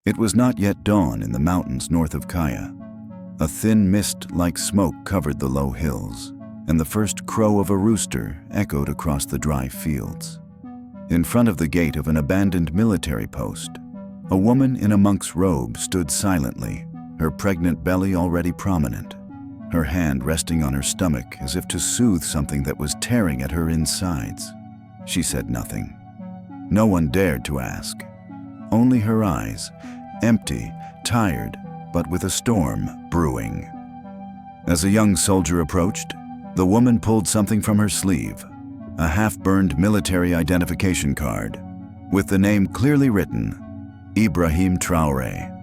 It was not yet dawn in the mountains north of Kaya. A thin mist like smoke covered the low hills, and the first crow of a rooster echoed across the dry fields. In front of the gate of an abandoned military post, a woman in a monk's robe stood silently, her pregnant belly already prominent, her hand resting on her stomach as if to soothe something that was tearing at her insides. She said nothing. No one dared to ask. Only her eyes, empty, tired, but with a storm brewing. As a young soldier approached, the woman pulled something from her sleeve, a half-burned military identification card, with the name clearly written, Ibrahim Traoré.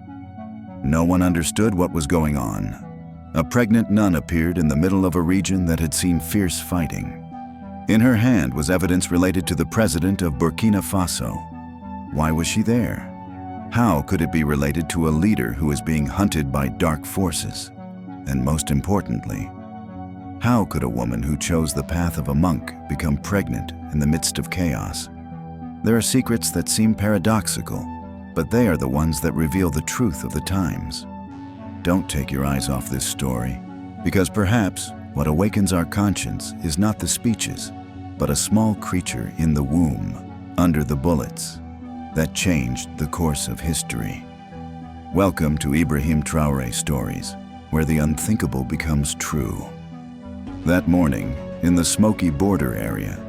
No one understood what was going on. A pregnant nun appeared in the middle of a region that had seen fierce fighting. In her hand was evidence related to the president of Burkina Faso. Why was she there? How could it be related to a leader who is being hunted by dark forces? And most importantly, how could a woman who chose the path of a monk become pregnant in the midst of chaos? There are secrets that seem paradoxical, but they are the ones that reveal the truth of the times. Don't take your eyes off this story, because perhaps what awakens our conscience is not the speeches, but a small creature in the womb, under the bullets, that changed the course of history. Welcome to Ibrahim Traoré Stories, where the unthinkable becomes true. That morning, in the smoky border area,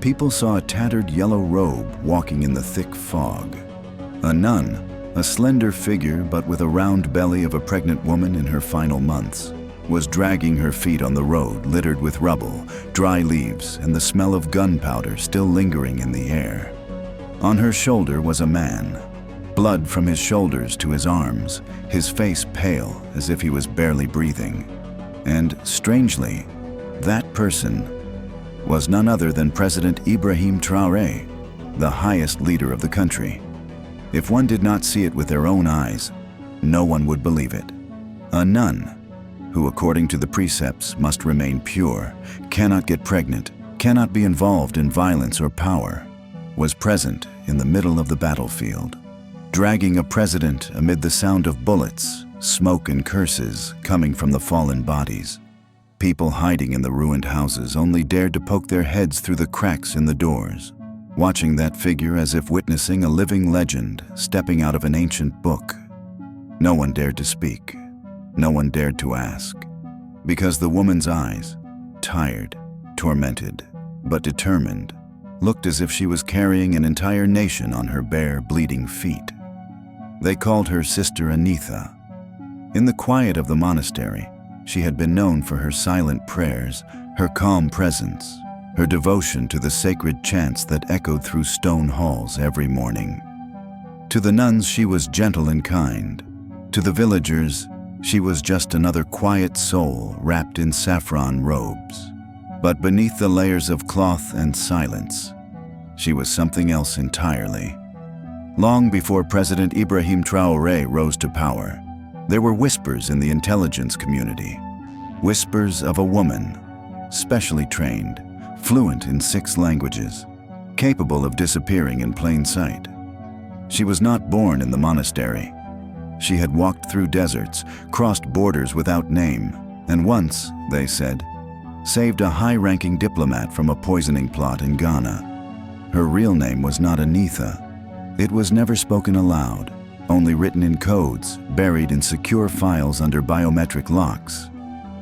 people saw a tattered yellow robe walking in the thick fog. A nun, a slender figure but with a round belly of a pregnant woman in her final months, was dragging her feet on the road littered with rubble, dry leaves, and the smell of gunpowder still lingering in the air. On her shoulder was a man, blood from his shoulders to his arms, his face pale as if he was barely breathing. And, strangely, that person was none other than President Ibrahim Traoré, the highest leader of the country. If one did not see it with their own eyes, no one would believe it. A nun, who according to the precepts must remain pure, cannot get pregnant, cannot be involved in violence or power, was present in the middle of the battlefield, dragging a president amid the sound of bullets, smoke and curses coming from the fallen bodies. People hiding in the ruined houses only dared to poke their heads through the cracks in the doors, watching that figure as if witnessing a living legend stepping out of an ancient book. No one dared to speak. No one dared to ask, because the woman's eyes, tired, tormented, but determined, looked as if she was carrying an entire nation on her bare, bleeding feet. They called her Sister Anitha. In the quiet of the monastery, she had been known for her silent prayers, her calm presence, her devotion to the sacred chants that echoed through stone halls every morning. To the nuns, she was gentle and kind. To the villagers, she was just another quiet soul wrapped in saffron robes. But beneath the layers of cloth and silence, she was something else entirely. Long before President Ibrahim Traoré rose to power, there were whispers in the intelligence community. Whispers of a woman, specially trained, fluent in 6 languages, capable of disappearing in plain sight. She was not born in the monastery. She had walked through deserts, crossed borders without name, and once, they said, saved a high-ranking diplomat from a poisoning plot in Ghana. Her real name was not Anitha. It was never spoken aloud, only written in codes, buried in secure files under biometric locks.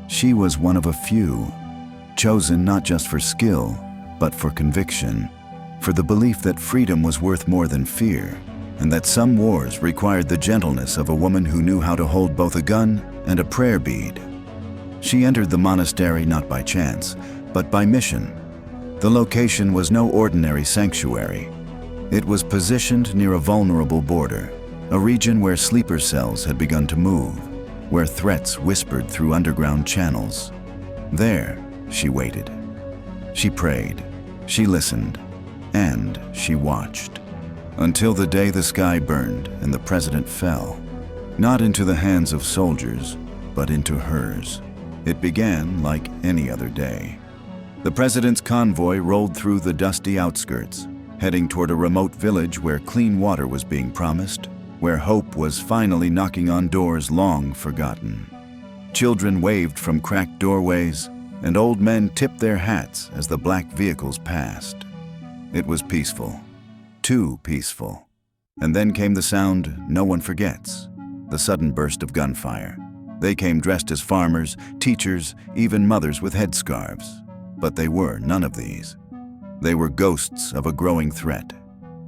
She was one of a few, chosen not just for skill, but for conviction, for the belief that freedom was worth more than fear, and that some wars required the gentleness of a woman who knew how to hold both a gun and a prayer bead. She entered the monastery not by chance, but by mission. The location was no ordinary sanctuary. It was positioned near a vulnerable border, a region where sleeper cells had begun to move, where threats whispered through underground channels. There, she waited. She prayed, she listened, and she watched. Until the day the sky burned and the president fell, not into the hands of soldiers, but into hers. It began like any other day. The president's convoy rolled through the dusty outskirts, heading toward a remote village where clean water was being promised where hope was finally knocking on doors long forgotten. Children waved from cracked doorways, and old men tipped their hats as the black vehicles passed. It was peaceful, too peaceful. And then came the sound no one forgets, the sudden burst of gunfire. They came dressed as farmers, teachers, even mothers with headscarves. But they were none of these. They were ghosts of a growing threat,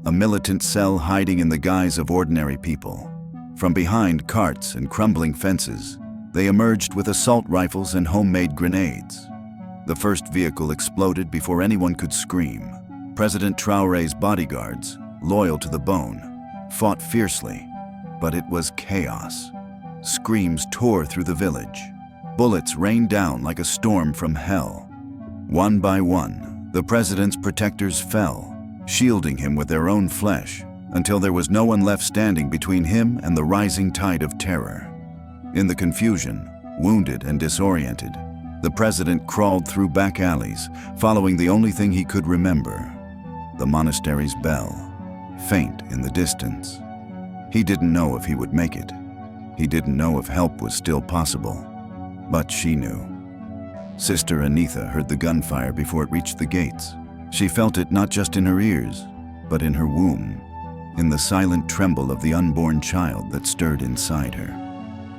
a militant cell hiding in the guise of ordinary people. From behind carts and crumbling fences, they emerged with assault rifles and homemade grenades. The first vehicle exploded before anyone could scream. President Traoré's bodyguards, loyal to the bone, fought fiercely, but it was chaos. Screams tore through the village. Bullets rained down like a storm from hell. One by one, the president's protectors fell, shielding him with their own flesh, until there was no one left standing between him and the rising tide of terror. In the confusion, wounded and disoriented, the president crawled through back alleys, following the only thing he could remember: the monastery's bell, faint in the distance. He didn't know if he would make it. He didn't know if help was still possible. But she knew. Sister Anitha heard the gunfire before it reached the gates. She felt it not just in her ears, but in her womb, in the silent tremble of the unborn child that stirred inside her.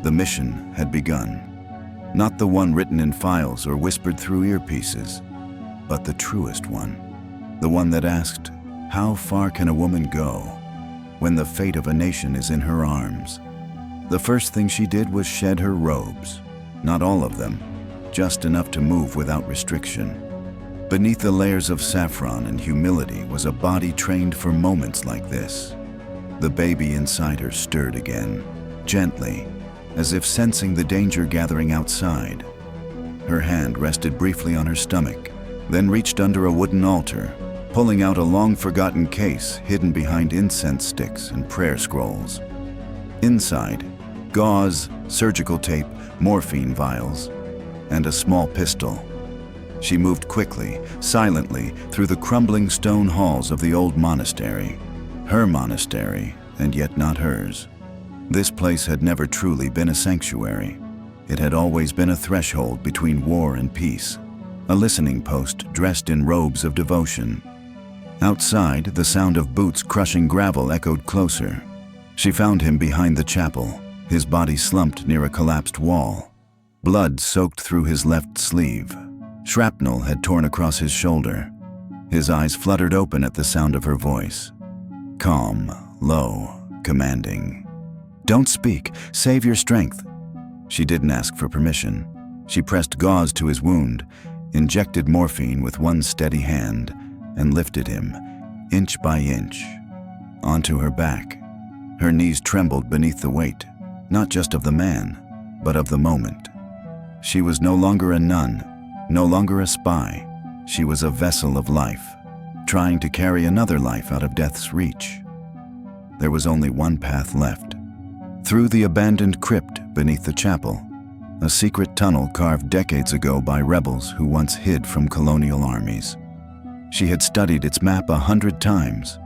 The mission had begun. Not the one written in files or whispered through earpieces, but the truest one. The one that asked, how far can a woman go when the fate of a nation is in her arms? The first thing she did was shed her robes. Not all of them, just enough to move without restriction. Beneath the layers of saffron and humility was a body trained for moments like this. The baby inside her stirred again, gently, as if sensing the danger gathering outside. Her hand rested briefly on her stomach, then reached under a wooden altar, pulling out a long-forgotten case hidden behind incense sticks and prayer scrolls. Inside, gauze, surgical tape, morphine vials, and a small pistol. She moved quickly, silently, through the crumbling stone halls of the old monastery. Her monastery, and yet not hers. This place had never truly been a sanctuary. It had always been a threshold between war and peace, a listening post dressed in robes of devotion. Outside, the sound of boots crushing gravel echoed closer. She found him behind the chapel, his body slumped near a collapsed wall. Blood soaked through his left sleeve. Shrapnel had torn across his shoulder. His eyes fluttered open at the sound of her voice. Calm, low, commanding. Don't speak, save your strength. She didn't ask for permission. She pressed gauze to his wound, injected morphine with one steady hand, and lifted him, inch by inch, onto her back. Her knees trembled beneath the weight, not just of the man, but of the moment. She was no longer a nun, no longer a spy. She was a vessel of life, trying to carry another life out of death's reach. There was only one path left. Through the abandoned crypt beneath the chapel, a secret tunnel carved decades ago by rebels who once hid from colonial armies. She had studied its map 100 times.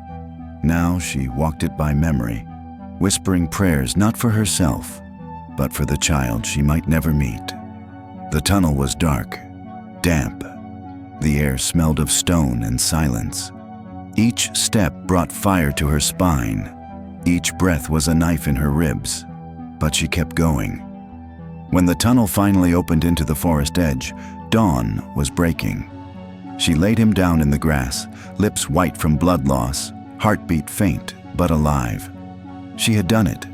Now she walked it by memory, whispering prayers not for herself, but for the child she might never meet. The tunnel was dark, damp. The air smelled of stone and silence. Each step brought fire to her spine. Each breath was a knife in her ribs, but she kept going. When the tunnel finally opened into the forest edge, dawn was breaking. She laid him down in the grass, lips white from blood loss, heartbeat faint but alive. She had done it.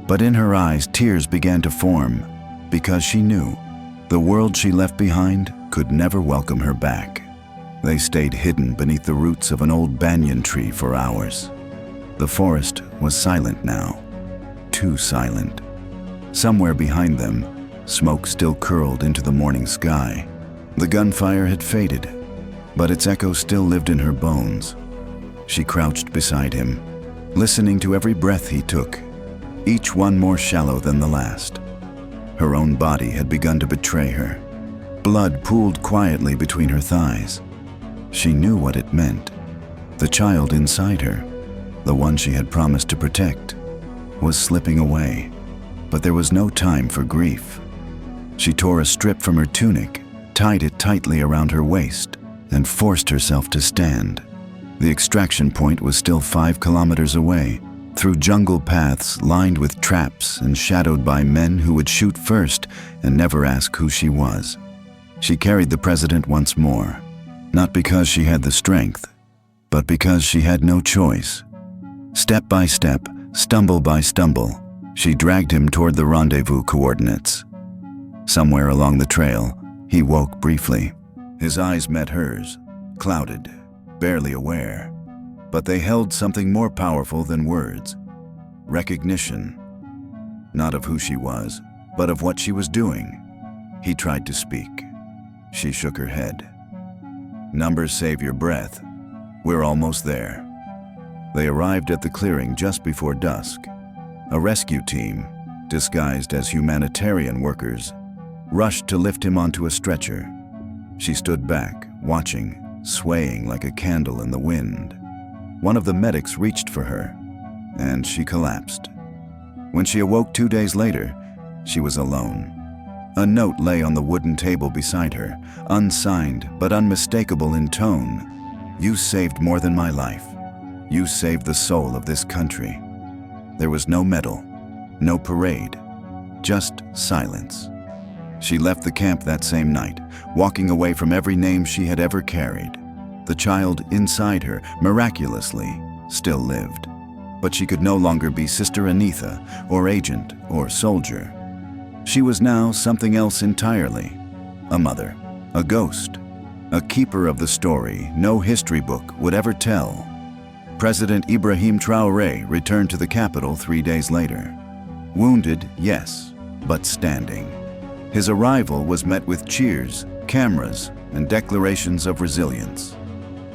But in her eyes, tears began to form, because she knew the world she left behind could never welcome her back. They stayed hidden beneath the roots of an old banyan tree for hours. The forest was silent now, too silent. Somewhere behind them, smoke still curled into the morning sky. The gunfire had faded, but its echo still lived in her bones. She crouched beside him, listening to every breath he took, each one more shallow than the last. Her own body had begun to betray her. Blood pooled quietly between her thighs. She knew what it meant. The child inside her, the one she had promised to protect, was slipping away, but there was no time for grief. She tore a strip from her tunic, tied it tightly around her waist, and forced herself to stand. The extraction point was still 5 kilometers away, through jungle paths lined with traps and shadowed by men who would shoot first and never ask who she was. She carried the president once more, not because she had the strength, but because she had no choice. Step by step, stumble by stumble, she dragged him toward the rendezvous coordinates. Somewhere along the trail, he woke briefly. His eyes met hers, clouded, barely aware. But they held something more powerful than words. Recognition. Not of who she was, but of what she was doing. He tried to speak. She shook her head. Numbers save your breath. We're almost there. They arrived at the clearing just before dusk. A rescue team, disguised as humanitarian workers, rushed to lift him onto a stretcher. She stood back, watching, swaying like a candle in the wind. One of the medics reached for her, and she collapsed. When she awoke 2 days later, she was alone. A note lay on the wooden table beside her, unsigned but unmistakable in tone. You saved more than my life. You saved the soul of this country. There was no medal, no parade, just silence. She left the camp that same night, walking away from every name she had ever carried. The child inside her, miraculously, still lived. But she could no longer be Sister Anitha, or agent, or soldier. She was now something else entirely. A mother, a ghost, a keeper of the story no history book would ever tell. President Ibrahim Traoré returned to the capital 3 days later. Wounded, yes, but standing. His arrival was met with cheers, cameras, and declarations of resilience.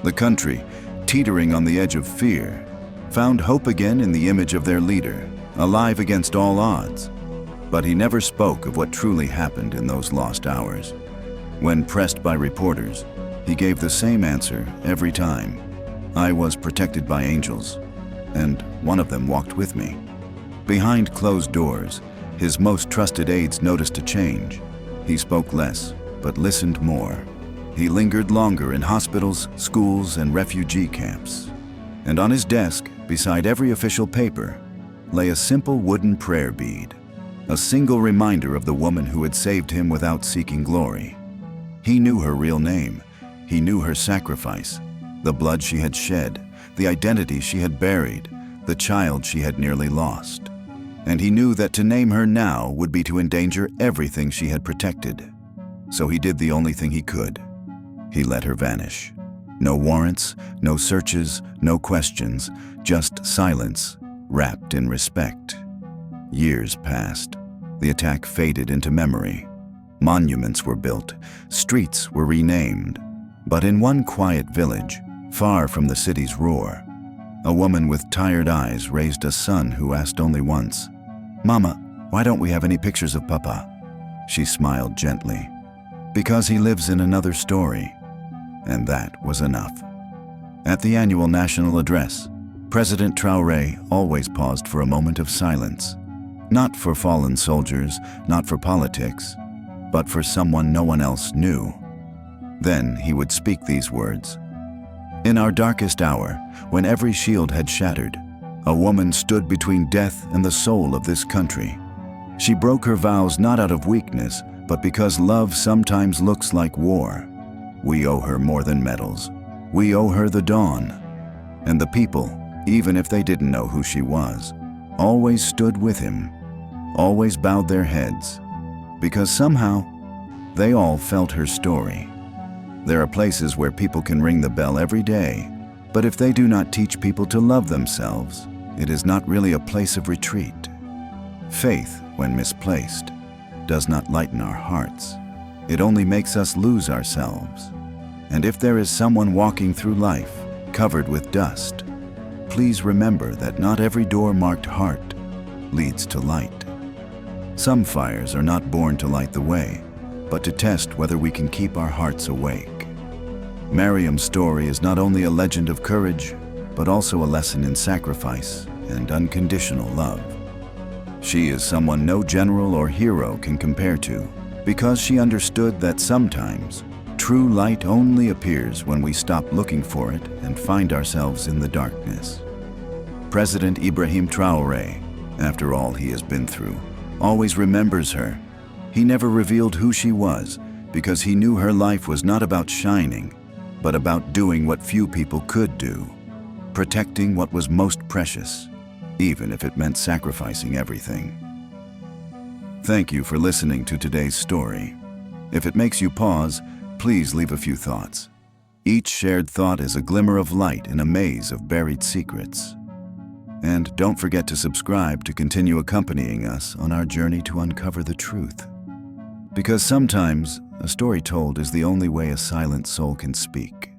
The country, teetering on the edge of fear, found hope again in the image of their leader, alive against all odds. But he never spoke of what truly happened in those lost hours. When pressed by reporters, he gave the same answer every time. I was protected by angels, and one of them walked with me. Behind closed doors, his most trusted aides noticed a change. He spoke less, but listened more. He lingered longer in hospitals, schools, and refugee camps. And on his desk, beside every official paper, lay a simple wooden prayer bead, a single reminder of the woman who had saved him without seeking glory. He knew her real name. He knew her sacrifice, the blood she had shed, the identity she had buried, the child she had nearly lost. And he knew that to name her now would be to endanger everything she had protected. So he did the only thing he could. He let her vanish. No warrants, no searches, no questions, just silence, wrapped in respect. Years passed. The attack faded into memory. Monuments were built, streets were renamed. But in one quiet village, far from the city's roar, a woman with tired eyes raised a son who asked only once, "Mama, why don't we have any pictures of Papa?" She smiled gently. Because he lives in another story. And that was enough. At the annual national address, President Traoré always paused for a moment of silence. Not for fallen soldiers, not for politics, but for someone no one else knew. Then he would speak these words. In our darkest hour, when every shield had shattered, a woman stood between death and the soul of this country. She broke her vows not out of weakness, but because love sometimes looks like war. We owe her more than medals. We owe her the dawn. And the people, even if they didn't know who she was, always stood with him, always bowed their heads, because somehow they all felt her story. There are places where people can ring the bell every day, but if they do not teach people to love themselves, it is not really a place of retreat. Faith, when misplaced, does not lighten our hearts. It only makes us lose ourselves. And if there is someone walking through life covered with dust, please remember that not every door marked heart leads to light. Some fires are not born to light the way, but to test whether we can keep our hearts awake. Mariam's story is not only a legend of courage, but also a lesson in sacrifice and unconditional love. She is someone no general or hero can compare to, because she understood that sometimes true light only appears when we stop looking for it and find ourselves in the darkness. President Ibrahim Traoré, after all he has been through, always remembers her. He never revealed who she was because he knew her life was not about shining, but about doing what few people could do, protecting what was most precious, even if it meant sacrificing everything. Thank you for listening to today's story. If it makes you pause, please leave a few thoughts. Each shared thought is a glimmer of light in a maze of buried secrets. And don't forget to subscribe to continue accompanying us on our journey to uncover the truth. Because sometimes a story told is the only way a silent soul can speak.